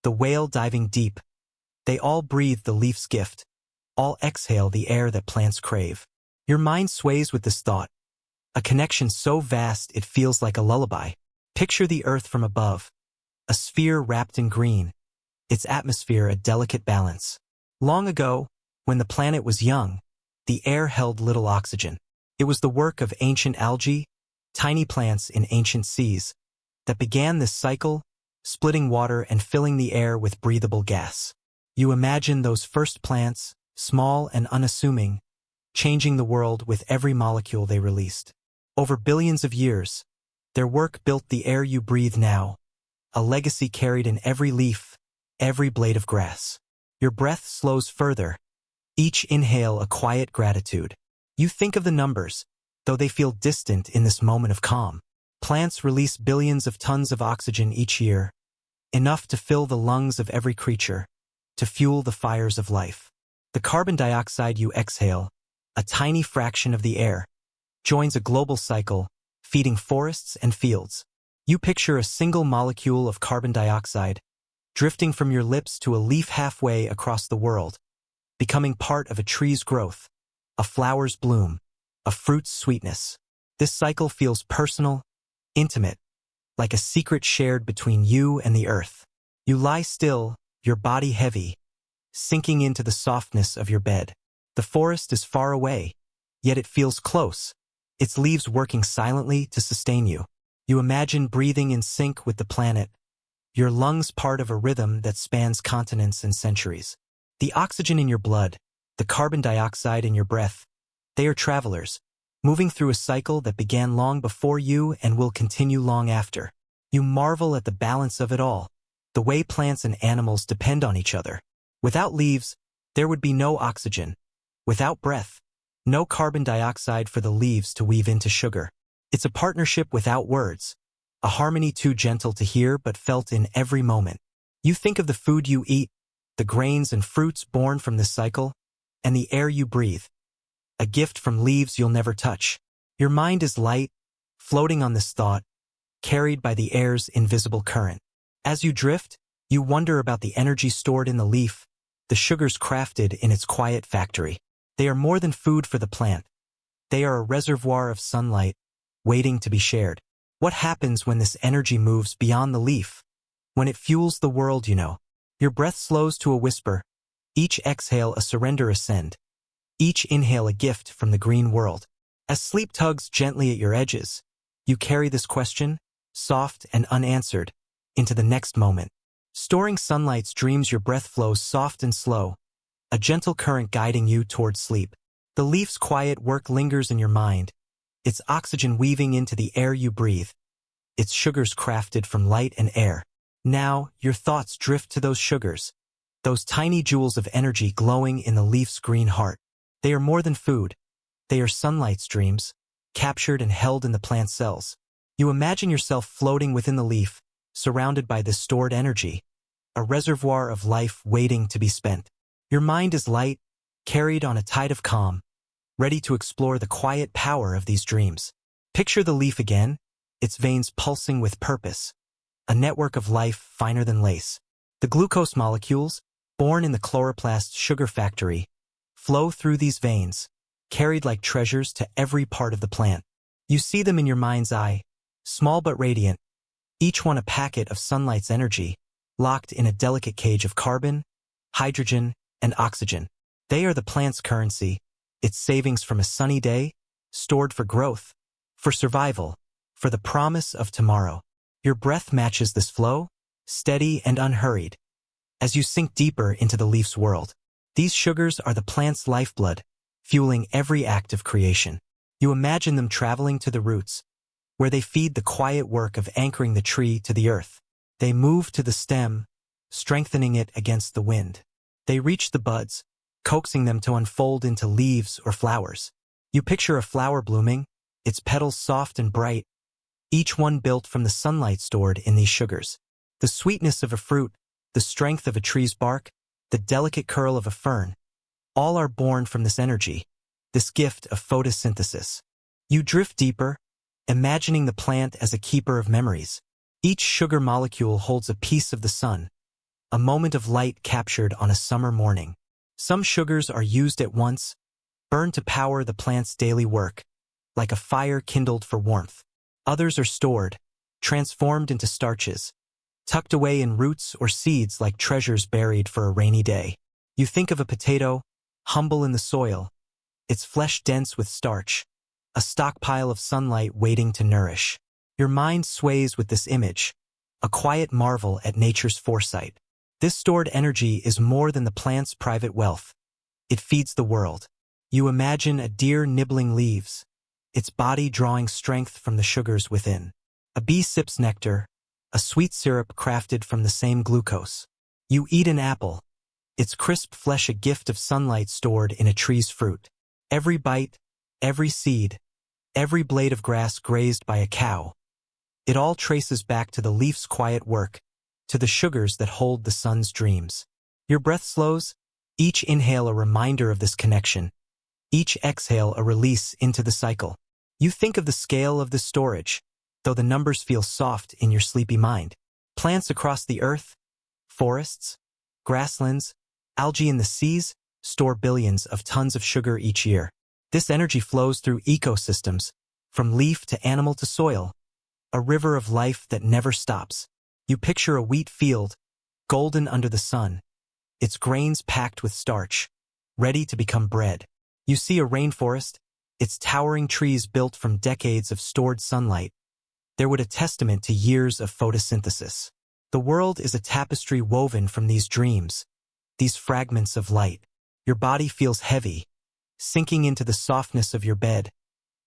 the whale diving deep. They all breathe the leaf's gift. All exhale the air that plants crave. Your mind sways with this thought, a connection so vast it feels like a lullaby. Picture the earth from above, a sphere wrapped in green, its atmosphere a delicate balance. Long ago, when the planet was young, the air held little oxygen. It was the work of ancient algae, tiny plants in ancient seas, that began this cycle, splitting water and filling the air with breathable gas. You imagine those first plants, small and unassuming, changing the world with every molecule they released. Over billions of years, their work built the air you breathe now, a legacy carried in every leaf, every blade of grass. Your breath slows further, each inhale a quiet gratitude. You think of the numbers, though they feel distant in this moment of calm. Plants release billions of tons of oxygen each year, enough to fill the lungs of every creature, to fuel the fires of life. The carbon dioxide you exhale, a tiny fraction of the air, joins a global cycle, feeding forests and fields. You picture a single molecule of carbon dioxide, drifting from your lips to a leaf halfway across the world, becoming part of a tree's growth, a flower's bloom, a fruit's sweetness. This cycle feels personal, intimate, like a secret shared between you and the earth. You lie still, your body heavy, sinking into the softness of your bed. The forest is far away, yet it feels close, its leaves working silently to sustain you. You imagine breathing in sync with the planet, your lungs part of a rhythm that spans continents and centuries. The oxygen in your blood, the carbon dioxide in your breath, they are travelers, moving through a cycle that began long before you and will continue long after. You marvel at the balance of it all, the way plants and animals depend on each other. Without leaves, there would be no oxygen. Without breath, no carbon dioxide for the leaves to weave into sugar. It's a partnership without words, a harmony too gentle to hear but felt in every moment. You think of the food you eat, the grains and fruits born from this cycle, and the air you breathe, a gift from leaves you'll never touch. Your mind is light, floating on this thought, carried by the air's invisible current. As you drift, you wonder about the energy stored in the leaf, the sugars crafted in its quiet factory. They are more than food for the plant. They are a reservoir of sunlight, waiting to be shared. What happens when this energy moves beyond the leaf? When it fuels the world, you know. Your breath slows to a whisper, each exhale a surrender ascend. each inhale a gift from the green world. As sleep tugs gently at your edges, you carry this question, soft and unanswered, into the next moment. Storing sunlight's dreams, your breath flows soft and slow, a gentle current guiding you towards sleep. The leaf's quiet work lingers in your mind, its oxygen weaving into the air you breathe, its sugars crafted from light and air. Now, your thoughts drift to those sugars, those tiny jewels of energy glowing in the leaf's green heart. They are more than food. They are sunlight streams, captured and held in the plant cells. You imagine yourself floating within the leaf, surrounded by this stored energy, a reservoir of life waiting to be spent. Your mind is light, carried on a tide of calm, ready to explore the quiet power of these dreams. Picture the leaf again, its veins pulsing with purpose, a network of life finer than lace. The glucose molecules, born in the chloroplast sugar factory, flow through these veins, carried like treasures to every part of the plant. You see them in your mind's eye, small but radiant, each one a packet of sunlight's energy, locked in a delicate cage of carbon, hydrogen, and oxygen. They are the plant's currency, its savings from a sunny day, stored for growth, for survival, for the promise of tomorrow. Your breath matches this flow, steady and unhurried. As you sink deeper into the leaf's world, these sugars are the plant's lifeblood, fueling every act of creation. You imagine them traveling to the roots, where they feed the quiet work of anchoring the tree to the earth. They move to the stem, strengthening it against the wind. They reach the buds, coaxing them to unfold into leaves or flowers. You picture a flower blooming, its petals soft and bright, each one built from the sunlight stored in these sugars. The sweetness of a fruit, the strength of a tree's bark, the delicate curl of a fern, all are born from this energy, this gift of photosynthesis. You drift deeper, imagining the plant as a keeper of memories. Each sugar molecule holds a piece of the sun, a moment of light captured on a summer morning. Some sugars are used at once, burned to power the plant's daily work, like a fire kindled for warmth. Others are stored, transformed into starches, tucked away in roots or seeds like treasures buried for a rainy day. You think of a potato, humble in the soil, its flesh dense with starch, a stockpile of sunlight waiting to nourish. Your mind sways with this image, a quiet marvel at nature's foresight. This stored energy is more than the plant's private wealth. It feeds the world. You imagine a deer nibbling leaves, its body drawing strength from the sugars within. A bee sips nectar, a sweet syrup crafted from the same glucose. You eat an apple, its crisp flesh a gift of sunlight stored in a tree's fruit. Every bite, every seed, every blade of grass grazed by a cow, it all traces back to the leaf's quiet work, to the sugars that hold the sun's dreams. Your breath slows, each inhale a reminder of this connection, each exhale a release into the cycle. You think of the scale of this storage, though the numbers feel soft in your sleepy mind. Plants across the earth, forests, grasslands, algae in the seas, store billions of tons of sugar each year. This energy flows through ecosystems, from leaf to animal to soil, a river of life that never stops. You picture a wheat field, golden under the sun, its grains packed with starch, ready to become bread. You see a rainforest, its towering trees built from decades of stored sunlight. They're a testament to years of photosynthesis. The world is a tapestry woven from these dreams, these fragments of light. Your body feels heavy, sinking into the softness of your bed,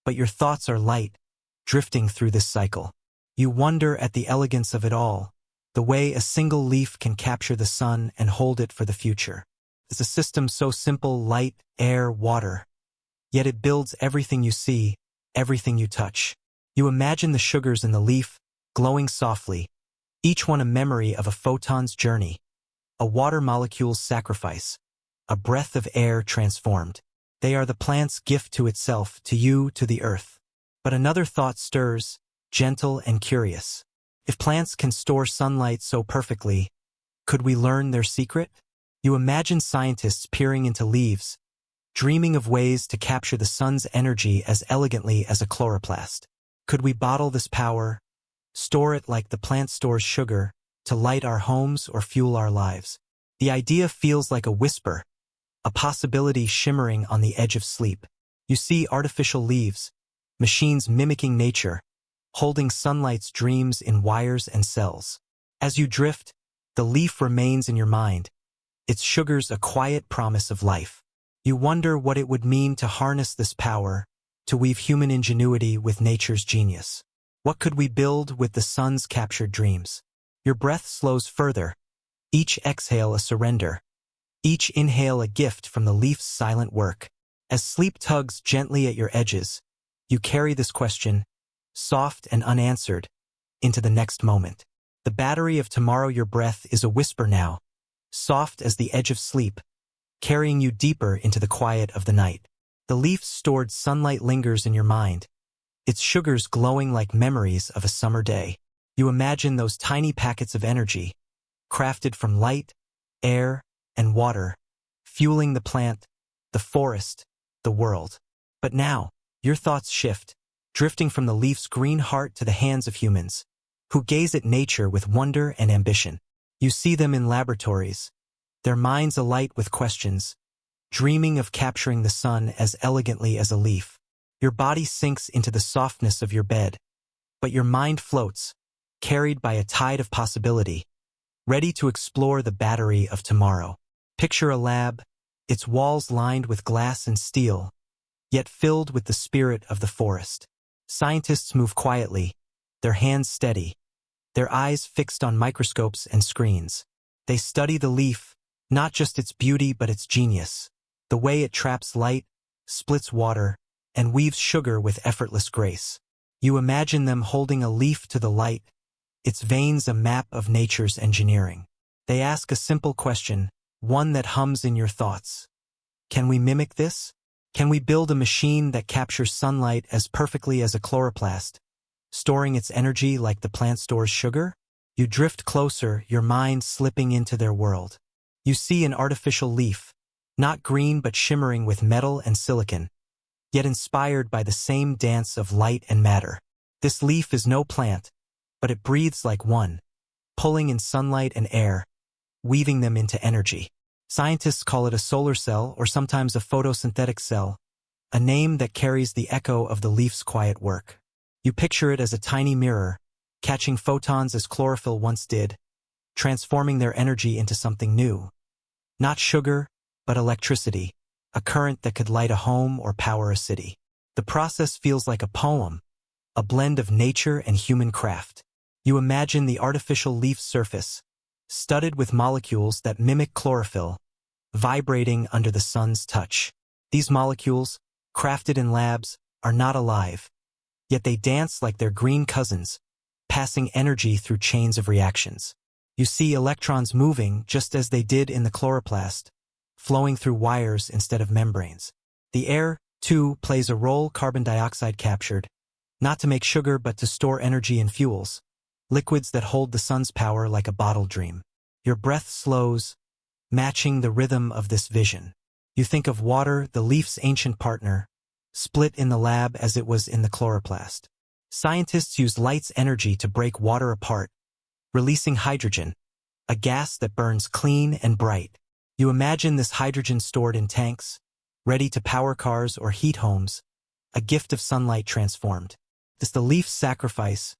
but your thoughts are light, drifting through this cycle. You wonder at the elegance of it all, the way a single leaf can capture the sun and hold it for the future. It's a system so simple: light, air, water. Yet it builds everything you see, everything you touch. You imagine the sugars in the leaf, glowing softly, each one a memory of a photon's journey, a water molecule's sacrifice, a breath of air transformed. They are the plant's gift to itself, to you, to the earth. But another thought stirs, gentle and curious. If plants can store sunlight so perfectly, could we learn their secret? You imagine scientists peering into leaves, dreaming of ways to capture the sun's energy as elegantly as a chloroplast. Could we bottle this power, store it like the plant stores sugar, to light our homes or fuel our lives? The idea feels like a whisper, a possibility shimmering on the edge of sleep. You see artificial leaves, machines mimicking nature, holding sunlight's dreams in wires and cells. As you drift, the leaf remains in your mind, its sugars a quiet promise of life. You wonder what it would mean to harness this power, to weave human ingenuity with nature's genius. What could we build with the sun's captured dreams? Your breath slows further, each exhale a surrender, each inhale a gift from the leaf's silent work. As sleep tugs gently at your edges, you carry this question, soft and unanswered, into the next moment. The battery of tomorrow, your breath, is a whisper now, soft as the edge of sleep, carrying you deeper into the quiet of the night. The leaf's stored sunlight lingers in your mind, its sugars glowing like memories of a summer day. You imagine those tiny packets of energy, crafted from light, air, and water, fueling the plant, the forest, the world. But now, your thoughts shift, drifting from the leaf's green heart to the hands of humans, who gaze at nature with wonder and ambition. You see them in laboratories, their minds alight with questions, dreaming of capturing the sun as elegantly as a leaf. Your body sinks into the softness of your bed, but your mind floats, carried by a tide of possibility, ready to explore the battery of tomorrow. Picture a lab, its walls lined with glass and steel, yet filled with the spirit of the forest. Scientists move quietly, their hands steady, their eyes fixed on microscopes and screens. They study the leaf, not just its beauty but its genius, the way it traps light, splits water, and weaves sugar with effortless grace. You imagine them holding a leaf to the light, its veins a map of nature's engineering. They ask a simple question, one that hums in your thoughts. Can we mimic this? Can we build a machine that captures sunlight as perfectly as a chloroplast, storing its energy like the plant stores sugar? You drift closer, your mind slipping into their world. You see an artificial leaf, not green but shimmering with metal and silicon, yet inspired by the same dance of light and matter. This leaf is no plant, but it breathes like one, pulling in sunlight and air, weaving them into energy. Scientists call it a solar cell or sometimes a photosynthetic cell, a name that carries the echo of the leaf's quiet work. You picture it as a tiny mirror, catching photons as chlorophyll once did, transforming their energy into something new. Not sugar, but electricity, a current that could light a home or power a city. The process feels like a poem, a blend of nature and human craft. You imagine the artificial leaf's surface, studded with molecules that mimic chlorophyll, vibrating under the sun's touch. These molecules, crafted in labs, are not alive, yet they dance like their green cousins, passing energy through chains of reactions. You see electrons moving just as they did in the chloroplast, flowing through wires instead of membranes. The air, too, plays a role, carbon dioxide captured, not to make sugar but to store energy in fuels, liquids that hold the sun's power like a bottled dream. Your breath slows, matching the rhythm of this vision. You think of water, the leaf's ancient partner, split in the lab as it was in the chloroplast. Scientists use light's energy to break water apart, releasing hydrogen, a gas that burns clean and bright. You imagine this hydrogen stored in tanks, ready to power cars or heat homes, a gift of sunlight transformed. This the leaf's sacrifice,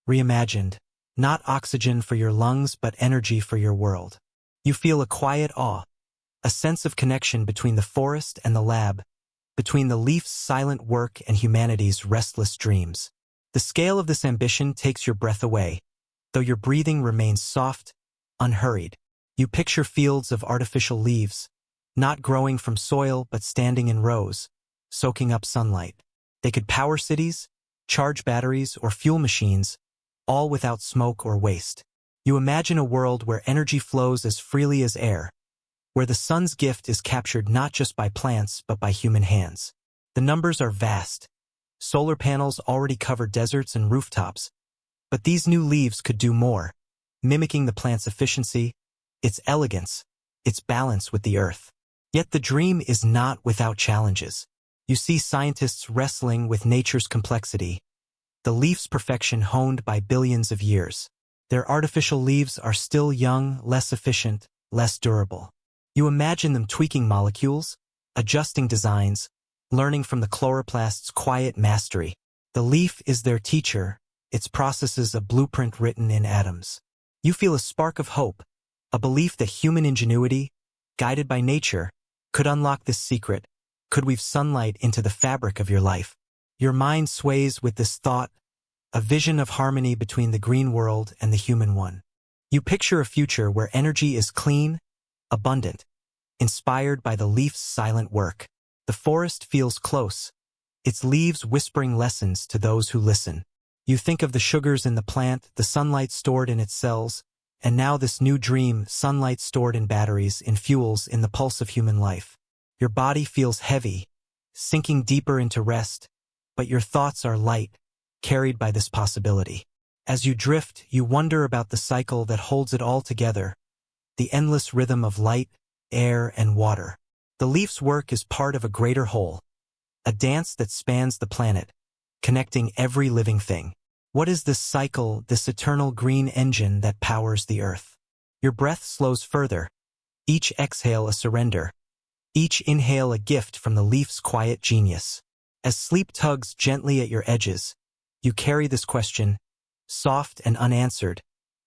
reimagined, not oxygen for your lungs but energy for your world. You feel a quiet awe, a sense of connection between the forest and the lab, between the leaf's silent work and humanity's restless dreams. The scale of this ambition takes your breath away, though your breathing remains soft, unhurried. You picture fields of artificial leaves, not growing from soil but standing in rows, soaking up sunlight. They could power cities, charge batteries, or fuel machines, all without smoke or waste. You imagine a world where energy flows as freely as air, where the sun's gift is captured not just by plants but by human hands. The numbers are vast. Solar panels already cover deserts and rooftops, but these new leaves could do more, mimicking the plant's efficiency, its elegance, its balance with the earth. Yet the dream is not without challenges. You see scientists wrestling with nature's complexity, the leaf's perfection honed by billions of years. Their artificial leaves are still young, less efficient, less durable. You imagine them tweaking molecules, adjusting designs, learning from the chloroplast's quiet mastery. The leaf is their teacher, its processes a blueprint written in atoms. You feel a spark of hope, a belief that human ingenuity, guided by nature, could unlock this secret, could weave sunlight into the fabric of your life. Your mind sways with this thought, a vision of harmony between the green world and the human one. You picture a future where energy is clean, abundant, inspired by the leaf's silent work. The forest feels close, its leaves whispering lessons to those who listen. You think of the sugars in the plant, the sunlight stored in its cells, and now this new dream, sunlight stored in batteries, in fuels, in the pulse of human life. Your body feels heavy, sinking deeper into rest, but your thoughts are light, carried by this possibility. As you drift, you wonder about the cycle that holds it all together, the endless rhythm of light, air, and water. The leaf's work is part of a greater whole, a dance that spans the planet, connecting every living thing. What is this cycle, this eternal green engine that powers the earth? Your breath slows further, each exhale a surrender, each inhale a gift from the leaf's quiet genius. As sleep tugs gently at your edges, you carry this question, soft and unanswered,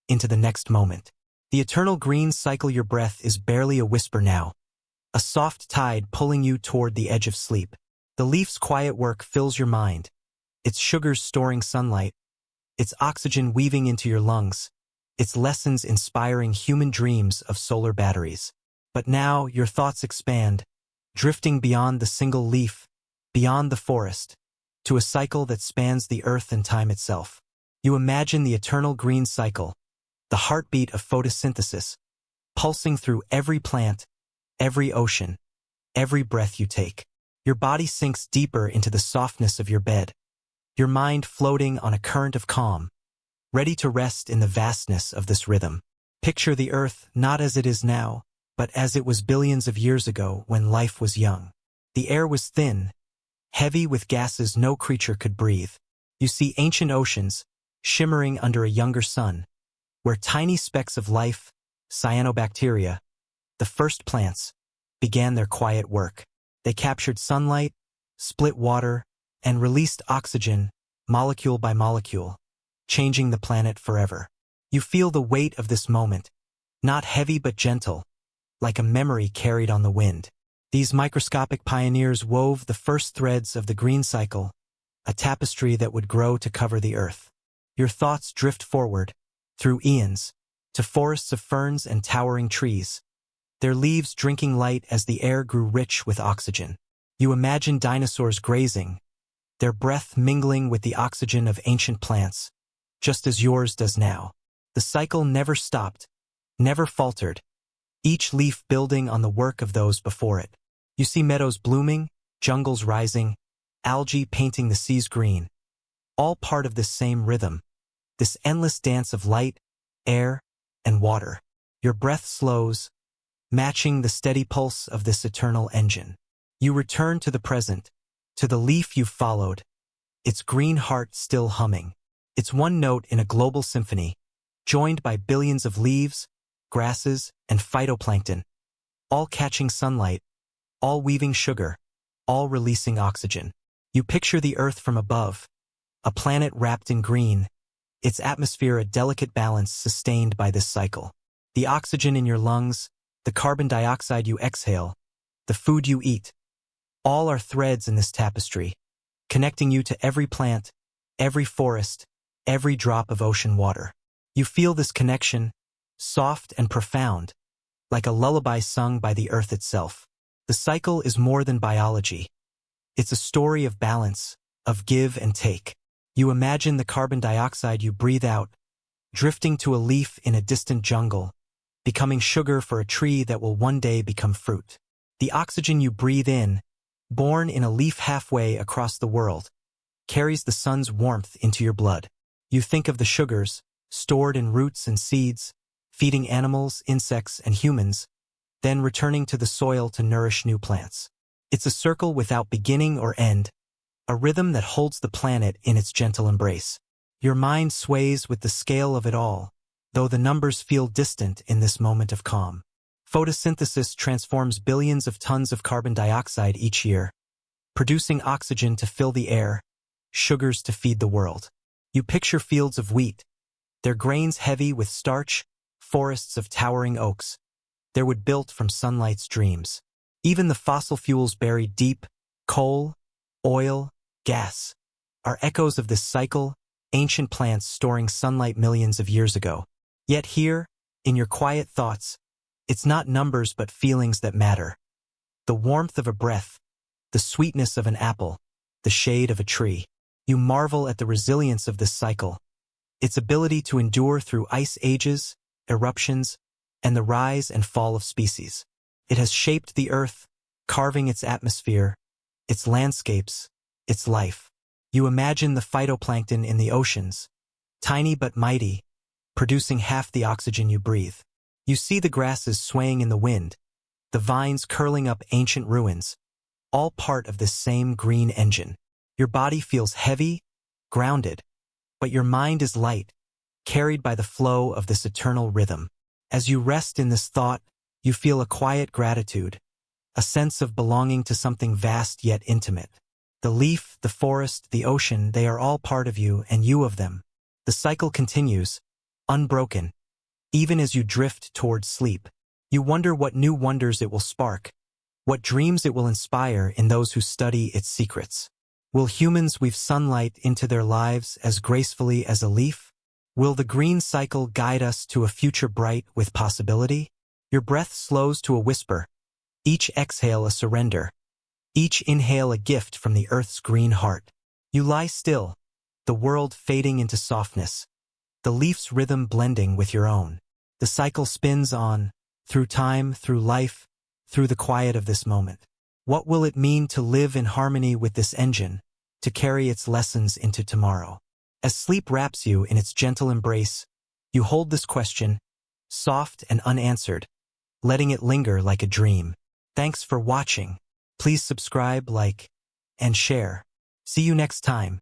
into the next moment. The eternal green cycle, your breath is barely a whisper now, a soft tide pulling you toward the edge of sleep. The leaf's quiet work fills your mind, its sugars storing sunlight, its oxygen weaving into your lungs, its lessons inspiring human dreams of solar batteries. But now your thoughts expand, drifting beyond the single leaf, beyond the forest, to a cycle that spans the earth and time itself. You imagine the eternal green cycle, the heartbeat of photosynthesis, pulsing through every plant, every ocean, every breath you take. Your body sinks deeper into the softness of your bed, your mind floating on a current of calm, ready to rest in the vastness of this rhythm. Picture the earth not as it is now, but as it was billions of years ago when life was young. The air was thin, heavy with gases no creature could breathe. You see ancient oceans, shimmering under a younger sun, where tiny specks of life, cyanobacteria, the first plants, began their quiet work. They captured sunlight, split water, and released oxygen, molecule by molecule, changing the planet forever. You feel the weight of this moment, not heavy but gentle, like a memory carried on the wind. These microscopic pioneers wove the first threads of the green cycle, a tapestry that would grow to cover the earth. Your thoughts drift forward, through eons, to forests of ferns and towering trees, their leaves drinking light as the air grew rich with oxygen. You imagine dinosaurs grazing, their breath mingling with the oxygen of ancient plants, just as yours does now. The cycle never stopped, never faltered, each leaf building on the work of those before it. You see meadows blooming, jungles rising, algae painting the seas green, all part of this same rhythm, this endless dance of light, air, and water. Your breath slows, matching the steady pulse of this eternal engine. You return to the present, to the leaf you've followed, its green heart still humming. It's one note in a global symphony, joined by billions of leaves, grasses, and phytoplankton, all catching sunlight, all weaving sugar, all releasing oxygen. You picture the earth from above, a planet wrapped in green, its atmosphere a delicate balance sustained by this cycle. The oxygen in your lungs, the carbon dioxide you exhale, the food you eat, all are threads in this tapestry, connecting you to every plant, every forest, every drop of ocean water. You feel this connection, soft and profound, like a lullaby sung by the earth itself. The cycle is more than biology. It's a story of balance, of give and take. You imagine the carbon dioxide you breathe out, drifting to a leaf in a distant jungle, becoming sugar for a tree that will one day become fruit. The oxygen you breathe in, born in a leaf halfway across the world, carries the sun's warmth into your blood. You think of the sugars, stored in roots and seeds, feeding animals, insects, and humans, then returning to the soil to nourish new plants. It's a circle without beginning or end, a rhythm that holds the planet in its gentle embrace. Your mind sways with the scale of it all, though the numbers feel distant in this moment of calm. Photosynthesis transforms billions of tons of carbon dioxide each year, producing oxygen to fill the air, sugars to feed the world. You picture fields of wheat, their grains heavy with starch, forests of towering oaks. They're wood built from sunlight's dreams. Even the fossil fuels buried deep, coal, oil, gas, are echoes of this cycle, ancient plants storing sunlight millions of years ago. Yet here, in your quiet thoughts, it's not numbers but feelings that matter. The warmth of a breath, the sweetness of an apple, the shade of a tree. You marvel at the resilience of this cycle, its ability to endure through ice ages, eruptions, and the rise and fall of species. It has shaped the earth, carving its atmosphere, its landscapes, its life. You imagine the phytoplankton in the oceans, tiny but mighty, producing half the oxygen you breathe. You see the grasses swaying in the wind, the vines curling up ancient ruins, all part of this same green engine. Your body feels heavy, grounded, but your mind is light, carried by the flow of this eternal rhythm. As you rest in this thought, you feel a quiet gratitude, a sense of belonging to something vast yet intimate. The leaf, the forest, the ocean, they are all part of you and you of them. The cycle continues, unbroken. Even as you drift towards sleep, you wonder what new wonders it will spark, what dreams it will inspire in those who study its secrets. Will humans weave sunlight into their lives as gracefully as a leaf? Will the green cycle guide us to a future bright with possibility? Your breath slows to a whisper, each exhale a surrender, each inhale a gift from the earth's green heart. You lie still, the world fading into softness, the leaf's rhythm blending with your own. The cycle spins on, through time, through life, through the quiet of this moment. What will it mean to live in harmony with this engine, to carry its lessons into tomorrow? As sleep wraps you in its gentle embrace, you hold this question, soft and unanswered, letting it linger like a dream. Thanks for watching. Please subscribe, like, and share. See you next time.